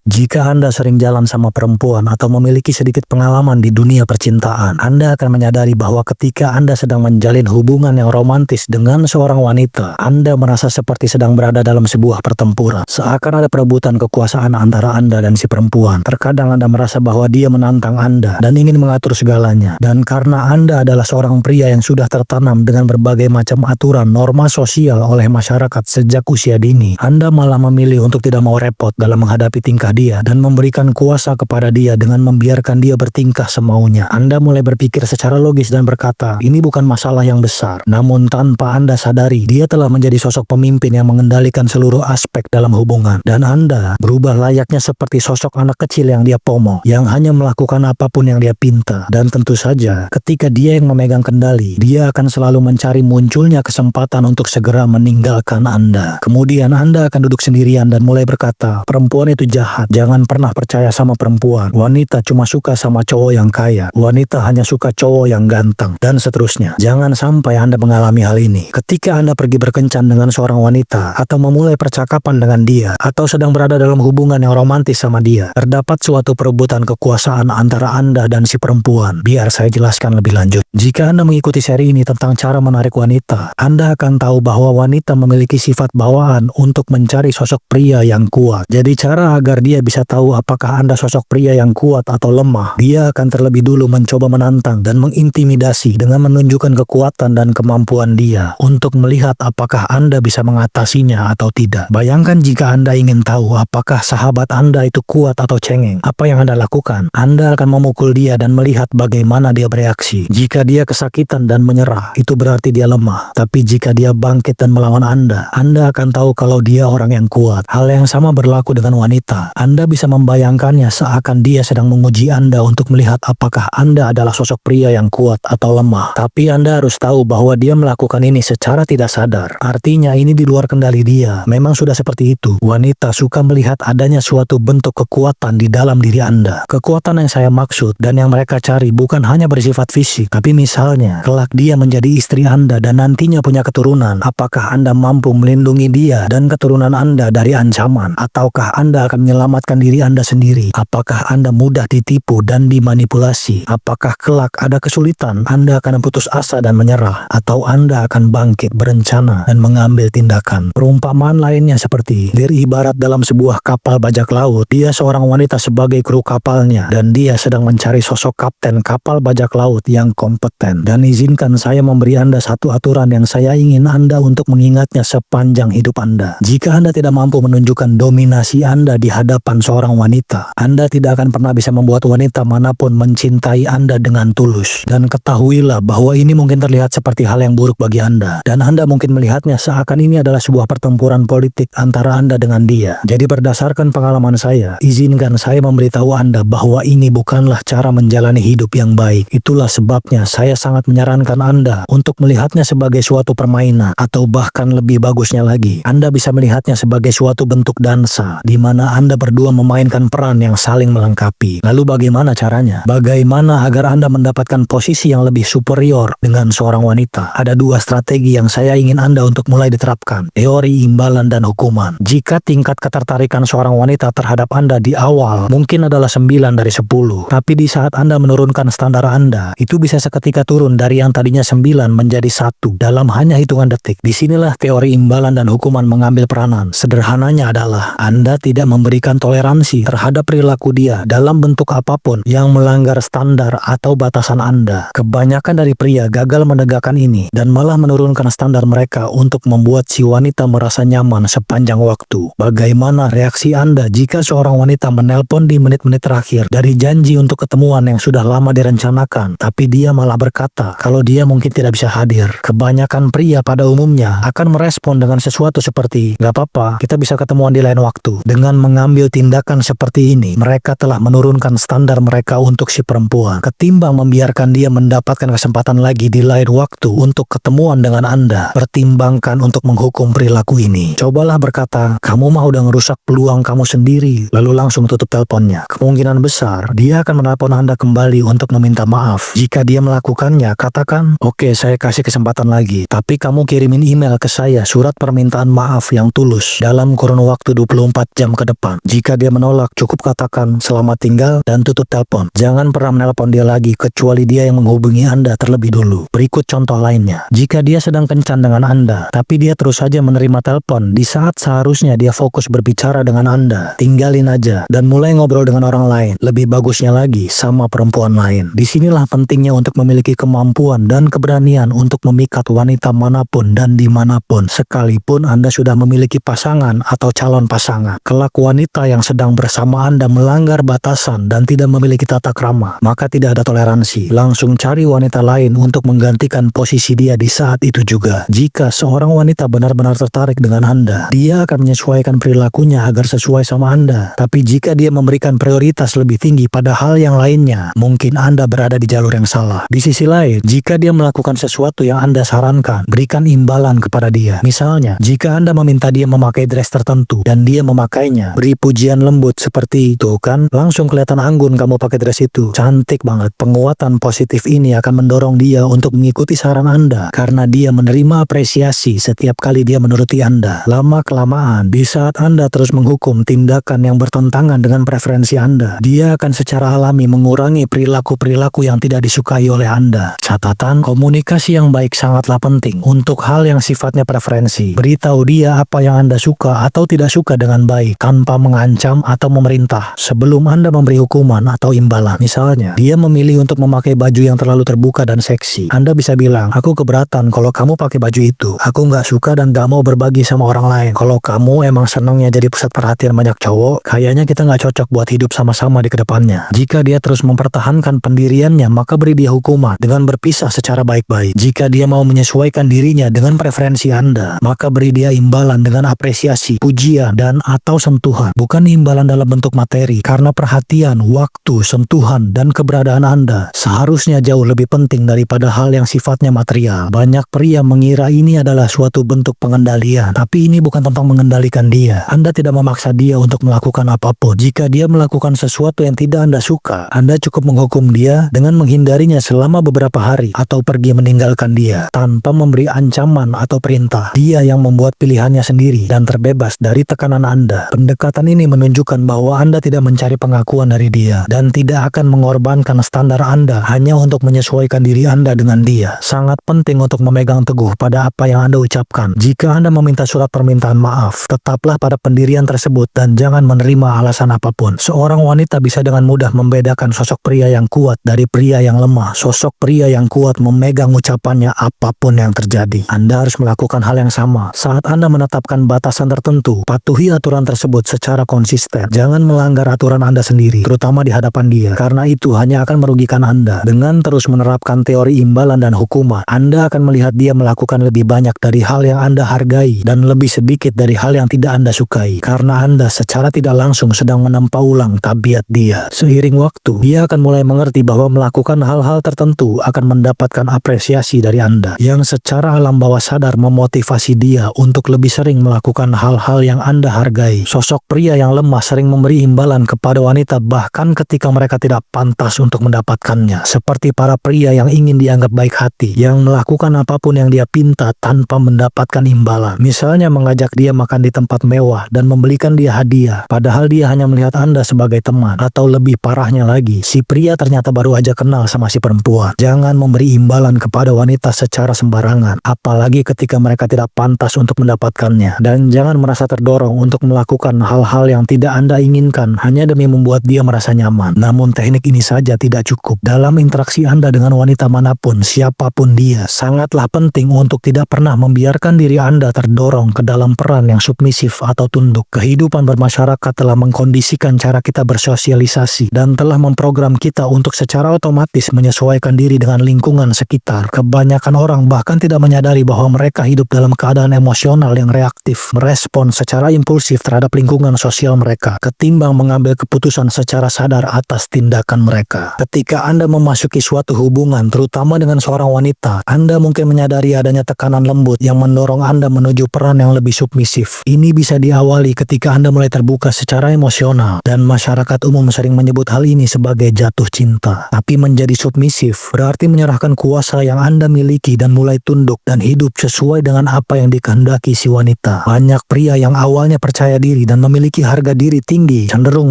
Jika Anda sering jalan sama perempuan atau memiliki sedikit pengalaman di dunia percintaan, Anda akan menyadari bahwa ketika Anda sedang menjalin hubungan yang romantis dengan seorang wanita, Anda merasa seperti sedang berada dalam sebuah pertempuran. Seakan ada perebutan kekuasaan antara Anda dan si perempuan. Terkadang Anda merasa bahwa dia menantang Anda dan ingin mengatur segalanya. Dan karena Anda adalah seorang pria yang sudah tertanam dengan berbagai macam aturan norma sosial oleh masyarakat sejak usia dini, Anda malah memilih untuk tidak mau repot dalam menghadapi tingkah dia dan memberikan kuasa kepada dia dengan membiarkan dia bertingkah semaunya. Anda mulai berpikir secara logis dan berkata, ini bukan masalah yang besar. Namun tanpa Anda sadari, dia telah menjadi sosok pemimpin yang mengendalikan seluruh aspek dalam hubungan. Dan Anda berubah layaknya seperti sosok anak kecil yang dia pomo, yang hanya melakukan apapun yang dia pinta. Dan tentu saja, ketika dia yang memegang kendali, dia akan selalu mencari munculnya kesempatan untuk segera meninggalkan Anda. Kemudian Anda akan duduk sendirian dan mulai berkata, perempuan itu jahat. Jangan pernah percaya sama perempuan. Wanita cuma suka sama cowok yang kaya. Wanita hanya suka cowok yang ganteng. Dan seterusnya. Jangan sampai Anda mengalami hal ini. Ketika Anda pergi berkencan dengan seorang wanita, atau memulai percakapan dengan dia, atau sedang berada dalam hubungan yang romantis sama dia, terdapat suatu perebutan kekuasaan antara Anda dan si perempuan. Biar saya jelaskan lebih lanjut. Jika Anda mengikuti seri ini tentang cara menarik wanita, Anda akan tahu bahwa wanita memiliki sifat bawaan untuk mencari sosok pria yang kuat. Jadi cara agar dia bisa tahu apakah Anda sosok pria yang kuat atau lemah, dia akan terlebih dulu mencoba menantang dan mengintimidasi dengan menunjukkan kekuatan dan kemampuan dia untuk melihat apakah Anda bisa mengatasinya atau tidak. Bayangkan jika Anda ingin tahu apakah sahabat Anda itu kuat atau cengeng. Apa yang Anda lakukan? Anda akan memukul dia dan melihat bagaimana dia bereaksi. Jika dia kesakitan dan menyerah, itu berarti dia lemah. Tapi jika dia bangkit dan melawan Anda akan tahu kalau dia orang yang kuat. Hal yang sama berlaku dengan wanita. Anda bisa membayangkannya seakan dia sedang menguji Anda untuk melihat apakah Anda adalah sosok pria yang kuat atau lemah. Tapi Anda harus tahu bahwa dia melakukan ini secara tidak sadar. Artinya ini di luar kendali dia. Memang sudah seperti itu. Wanita suka melihat adanya suatu bentuk kekuatan di dalam diri Anda. Kekuatan yang saya maksud dan yang mereka cari bukan hanya bersifat fisik, tapi misalnya kelak dia menjadi istri Anda dan nantinya punya keturunan. Apakah Anda mampu melindungi dia dan keturunan Anda dari ancaman? Ataukah Anda akan menyelamatkan diri Anda sendiri? Apakah Anda mudah ditipu dan dimanipulasi? Apakah kelak ada kesulitan? Anda akan putus asa dan menyerah? Atau Anda akan bangkit, berencana, dan mengambil tindakan? Perumpamaan lainnya seperti ibarat dalam sebuah kapal bajak laut, dia seorang wanita sebagai kru kapalnya, dan dia sedang mencari sosok kapten kapal bajak laut yang kompeten. Dan izinkan saya memberi Anda satu aturan yang saya ingin Anda untuk mengingatnya sepanjang hidup Anda. Jika Anda tidak mampu menunjukkan dominasi Anda di hadapan seorang wanita, Anda tidak akan pernah bisa membuat wanita manapun mencintai Anda dengan tulus. Dan ketahuilah bahwa ini mungkin terlihat seperti hal yang buruk bagi Anda. Dan Anda mungkin melihatnya seakan ini adalah sebuah pertempuran politik antara Anda dengan dia. Jadi berdasarkan pengalaman saya, izinkan saya memberitahu Anda bahwa ini bukanlah cara menjalani hidup yang baik. Itulah sebabnya saya sangat menyarankan Anda untuk melihatnya sebagai suatu permainan, atau bahkan lebih bagusnya lagi, Anda bisa melihatnya sebagai suatu bentuk dansa, di mana Anda berdua memainkan peran yang saling melengkapi. Lalu bagaimana caranya? Bagaimana agar Anda mendapatkan posisi yang lebih superior dengan seorang wanita? Ada dua strategi yang saya ingin Anda untuk mulai diterapkan. Teori imbalan dan hukuman. Jika tingkat ketertarikan seorang wanita terhadap Anda di awal mungkin adalah 9 dari 10, tapi di saat Anda menurunkan standar Anda, itu bisa seketika turun dari yang tadinya 9 menjadi 1 dalam hanya hitungan detik. Disinilah teori imbalan dan hukuman mengambil peranan. Sederhananya adalah Anda tidak memberikan toleransi terhadap perilaku dia dalam bentuk apapun yang melanggar standar atau batasan Anda. Kebanyakan dari pria gagal menegakkan ini dan malah menurunkan standar mereka untuk membuat si wanita merasa nyaman sepanjang waktu. Bagaimana reaksi Anda jika seorang wanita menelpon di menit-menit terakhir dari janji untuk ketemuan yang sudah lama direncanakan, tapi dia malah berkata kalau dia mungkin tidak bisa hadir? Kebanyakan pria pada umumnya akan merespon dengan sesuatu seperti, gak apa-apa, kita bisa ketemuan di lain waktu. Dengan mengambil tindakan seperti ini, mereka telah menurunkan standar mereka untuk si perempuan. Ketimbang membiarkan dia mendapatkan kesempatan lagi di lain waktu untuk ketemuan dengan Anda, pertimbangkan untuk menghukum perilaku ini. Cobalah berkata, kamu mah udah ngerusak peluang kamu sendiri, lalu langsung tutup teleponnya. Kemungkinan besar, dia akan menelpon Anda kembali untuk meminta maaf. Jika dia melakukannya, katakan, oke, saya kasih kesempatan lagi, tapi kamu kirimin email ke saya surat permintaan maaf yang tulus dalam kurun waktu 24 jam ke depan. Jika dia menolak, cukup katakan selamat tinggal dan tutup telepon. Jangan pernah menelpon dia lagi kecuali dia yang menghubungi Anda terlebih dulu. Berikut contoh lainnya. Jika dia sedang kencan dengan Anda, tapi dia terus saja menerima telepon di saat seharusnya dia fokus berbicara dengan Anda, tinggalin aja dan mulai ngobrol dengan orang lain. Lebih bagusnya lagi sama perempuan lain. Disinilah pentingnya untuk memiliki kemampuan dan keberanian untuk memikat wanita manapun dan dimanapun, sekalipun Anda sudah memiliki pasangan atau calon pasangan. Kelak wanita yang sedang bersama Anda melanggar batasan dan tidak memiliki tata krama, maka tidak ada toleransi. Langsung cari wanita lain untuk menggantikan posisi dia di saat itu juga. Jika seorang wanita benar-benar tertarik dengan Anda, dia akan menyesuaikan perilakunya agar sesuai sama Anda. Tapi jika dia memberikan prioritas lebih tinggi pada hal yang lainnya, mungkin Anda berada di jalur yang salah. Di sisi lain, jika dia melakukan sesuatu yang Anda sarankan, berikan imbalan kepada dia. Misalnya, jika Anda meminta dia memakai dress tertentu dan dia memakainya, beri pujian lembut seperti itu kan, langsung kelihatan anggun kamu pakai dress itu. Cantik banget. Penguatan positif ini akan mendorong dia untuk mengikuti saran Anda karena dia menerima apresiasi setiap kali dia menuruti Anda. Lama-kelamaan, di saat Anda terus menghukum tindakan yang bertentangan dengan preferensi Anda, dia akan secara alami mengurangi perilaku-perilaku yang tidak disukai oleh Anda. Catatan, komunikasi yang baik sangatlah penting untuk hal yang sifatnya preferensi. Beritahu dia apa yang Anda suka atau tidak suka dengan baik, tanpa mengancam atau memerintah sebelum Anda memberi hukuman atau imbalan. Misalnya, dia memilih untuk memakai baju yang terlalu terbuka dan seksi. Anda bisa bilang, aku keberatan kalau kamu pakai baju itu. Aku nggak suka dan gak mau berbagi sama orang lain. Kalau kamu emang senangnya jadi pusat perhatian banyak cowok, kayaknya kita nggak cocok buat hidup sama-sama di kedepannya. Jika dia terus mempertahankan pendiriannya, maka beri dia hukuman dengan berpisah secara baik-baik. Jika dia mau menyesuaikan dirinya dengan preferensi Anda, maka beri dia imbalan dengan apresiasi, pujian, dan atau sentuhan. Bukan imbalan dalam bentuk materi, karena perhatian, waktu, sentuhan, dan keberadaan Anda seharusnya jauh lebih penting daripada hal yang sifatnya material. Banyak pria mengira ini adalah suatu bentuk pengendalian, tapi ini bukan tentang mengendalikan dia. Anda tidak memaksa dia untuk melakukan apapun. Jika dia melakukan sesuatu yang tidak Anda suka, Anda cukup menghukum dia dengan menghindarinya selama beberapa hari atau pergi meninggalkan dia tanpa memberi ancaman atau perintah. Dia yang membuat pilihannya sendiri dan terbebas dari tekanan Anda. Pendekatan ini menunjukkan bahwa Anda tidak mencari pengakuan dari dia dan tidak akan mengorbankan standar Anda hanya untuk menyesuaikan diri Anda dengan dia. Sangat penting untuk memegang teguh pada apa yang Anda ucapkan. Jika Anda meminta surat permintaan maaf, tetaplah pada pendirian tersebut dan jangan menerima alasan apapun. Seorang wanita bisa dengan mudah membedakan sosok pria yang kuat dari pria yang lemah. Sosok pria yang kuat memegang ucapannya apapun yang terjadi. Anda harus melakukan hal yang sama. Saat Anda menetapkan batasan tertentu, patuhi aturan tersebut secara konsisten. Jangan melanggar aturan Anda sendiri, terutama di hadapan dia, karena itu hanya akan merugikan Anda. Dengan terus menerapkan teori imbalan dan hukuman, Anda akan melihat dia melakukan lebih banyak dari hal yang Anda hargai dan lebih sedikit dari hal yang tidak Anda sukai, karena Anda secara tidak langsung sedang menempa ulang tabiat dia. Seiring waktu, dia akan mulai mengerti bahwa melakukan hal-hal tertentu akan mendapatkan apresiasi dari Anda, yang secara alam bawah sadar memotivasi dia untuk lebih sering melakukan hal-hal yang Anda hargai. Sosok pria yang lemah sering memberi imbalan kepada wanita bahkan ketika mereka tidak pantas untuk mendapatkannya, seperti para pria yang ingin dianggap baik hati, yang melakukan apapun yang dia pinta tanpa mendapatkan imbalan. Misalnya mengajak dia makan di tempat mewah dan membelikan dia hadiah, padahal dia hanya melihat Anda sebagai teman. Atau lebih parahnya lagi, si pria ternyata baru aja kenal sama si perempuan. Jangan memberi imbalan kepada wanita secara sembarangan, apalagi ketika mereka tidak pantas untuk mendapatkannya. Dan jangan merasa terdorong untuk melakukan hal-hal yang tidak Anda inginkan hanya demi membuat dia merasa nyaman. Namun teknik ini saja tidak cukup. Dalam interaksi Anda dengan wanita manapun, siapapun dia, sangatlah penting untuk tidak pernah membiarkan diri Anda terdorong ke dalam peran yang submisif atau tunduk. Kehidupan bermasyarakat telah mengkondisikan cara kita bersosialisasi dan telah memprogram kita untuk secara otomatis menyesuaikan diri dengan lingkungan sekitar. Kebanyakan orang bahkan tidak menyadari bahwa mereka hidup dalam keadaan emosional yang reaktif, merespon secara impulsif terhadap lingkungan sosial mereka, ketimbang mengambil keputusan secara sadar atas tindakan mereka. Ketika Anda memasuki suatu hubungan, terutama dengan seorang wanita, Anda mungkin menyadari adanya tekanan lembut yang mendorong Anda menuju peran yang lebih submisif. Ini bisa diawali ketika Anda mulai terbuka secara emosional, dan masyarakat umum sering menyebut hal ini sebagai jatuh cinta. Tapi menjadi submisif berarti menyerahkan kuasa yang Anda miliki dan mulai tunduk dan hidup sesuai dengan apa yang dikehendaki si wanita. Banyak pria yang awalnya percaya diri dan memiliki memiliki harga diri tinggi cenderung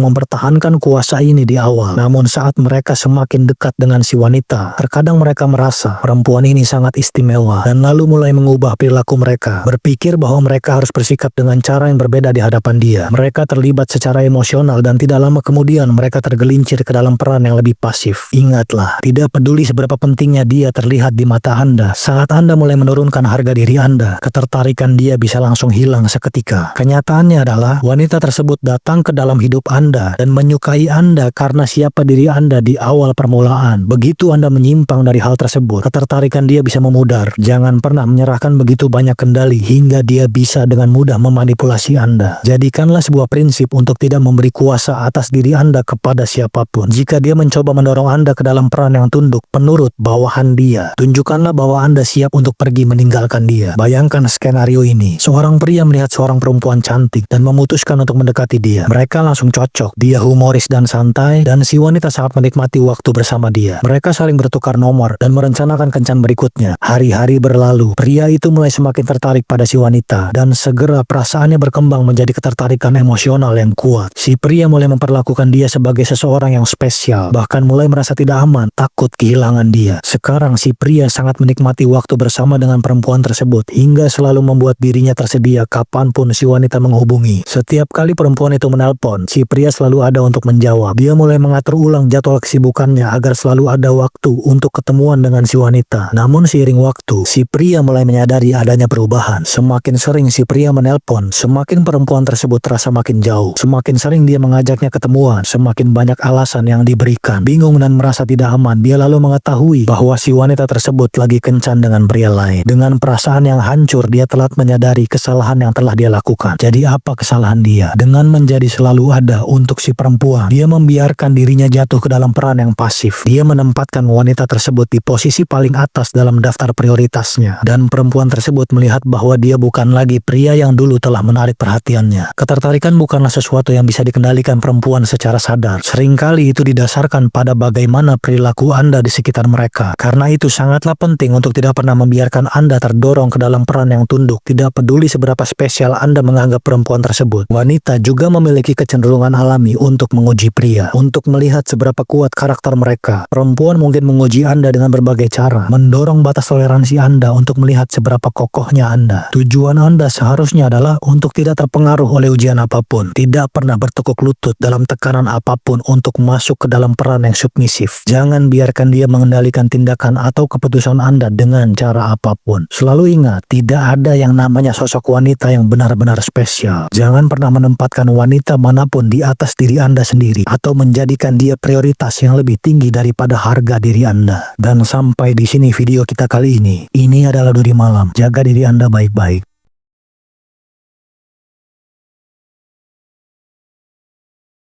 mempertahankan kuasa ini di awal. Namun saat mereka semakin dekat dengan si wanita, terkadang mereka merasa perempuan ini sangat istimewa dan lalu mulai mengubah perilaku mereka, berpikir bahwa mereka harus bersikap dengan cara yang berbeda di hadapan dia. Mereka terlibat secara emosional dan tidak lama kemudian mereka tergelincir ke dalam peran yang lebih pasif. Ingatlah, tidak peduli seberapa pentingnya dia terlihat di mata Anda, saat Anda mulai menurunkan harga diri Anda, ketertarikan dia bisa langsung hilang seketika. Kenyataannya adalah wanita tersebut datang ke dalam hidup Anda dan menyukai Anda karena siapa diri Anda di awal permulaan. Begitu Anda menyimpang dari hal tersebut, ketertarikan dia bisa memudar. Jangan pernah menyerahkan begitu banyak kendali hingga dia bisa dengan mudah memanipulasi Anda. Jadikanlah sebuah prinsip untuk tidak memberi kuasa atas diri Anda kepada siapapun. Jika dia mencoba mendorong Anda ke dalam peran yang tunduk, penurut, bawahan dia, tunjukkanlah bahwa Anda siap untuk pergi meninggalkan dia. Bayangkan skenario ini. Seorang pria melihat seorang perempuan cantik dan memutuskan untuk mendekati dia. Mereka langsung cocok. Dia humoris dan santai, dan si wanita sangat menikmati waktu bersama dia. Mereka saling bertukar nomor dan merencanakan kencan berikutnya. Hari-hari berlalu. Pria itu mulai semakin tertarik pada si wanita, dan segera perasaannya berkembang menjadi ketertarikan emosional yang kuat. Si pria mulai memperlakukan dia sebagai seseorang yang spesial, bahkan mulai merasa tidak aman, takut kehilangan dia. Sekarang si pria sangat menikmati waktu bersama dengan perempuan tersebut, hingga selalu membuat dirinya tersedia kapanpun si wanita menghubungi. Setiap kali perempuan itu menelpon, si pria selalu ada untuk menjawab. Dia mulai mengatur ulang jadwal kesibukannya agar selalu ada waktu untuk ketemuan dengan si wanita. Namun seiring waktu, si pria mulai menyadari adanya perubahan. Semakin sering si pria menelpon, semakin perempuan tersebut terasa makin jauh. Semakin sering dia mengajaknya ketemuan, semakin banyak alasan yang diberikan. Bingung dan merasa tidak aman, dia lalu mengetahui bahwa si wanita tersebut lagi kencan dengan pria lain. Dengan perasaan yang hancur, dia telah menyadari kesalahan yang telah dia lakukan. Jadi apa kesalahan dia? Dengan menjadi selalu ada untuk si perempuan, dia membiarkan dirinya jatuh ke dalam peran yang pasif. Dia menempatkan wanita tersebut di posisi paling atas dalam daftar prioritasnya, dan perempuan tersebut melihat bahwa dia bukan lagi pria yang dulu telah menarik perhatiannya. Ketertarikan bukanlah sesuatu yang bisa dikendalikan perempuan secara sadar. Seringkali itu didasarkan pada bagaimana perilaku Anda di sekitar mereka. Karena itu sangatlah penting untuk tidak pernah membiarkan Anda terdorong ke dalam peran yang tunduk. Tidak peduli seberapa spesial Anda menganggap perempuan tersebut. Wanita juga memiliki kecenderungan alami untuk menguji pria, untuk melihat seberapa kuat karakter mereka. Perempuan mungkin menguji Anda dengan berbagai cara, mendorong batas toleransi Anda untuk melihat seberapa kokohnya Anda. Tujuan Anda seharusnya adalah untuk tidak terpengaruh oleh ujian apapun, tidak pernah bertekuk lutut dalam tekanan apapun untuk masuk ke dalam peran yang submisif. Jangan biarkan dia mengendalikan tindakan atau keputusan Anda dengan cara apapun. Selalu ingat, tidak ada yang namanya sosok wanita yang benar-benar spesial. Jangan pernah menempatkan wanita manapun di atas diri Anda sendiri, atau menjadikan dia prioritas yang lebih tinggi daripada harga diri Anda. Dan sampai di sini video kita kali ini. Ini adalah Duri Malam. Jaga diri Anda baik-baik.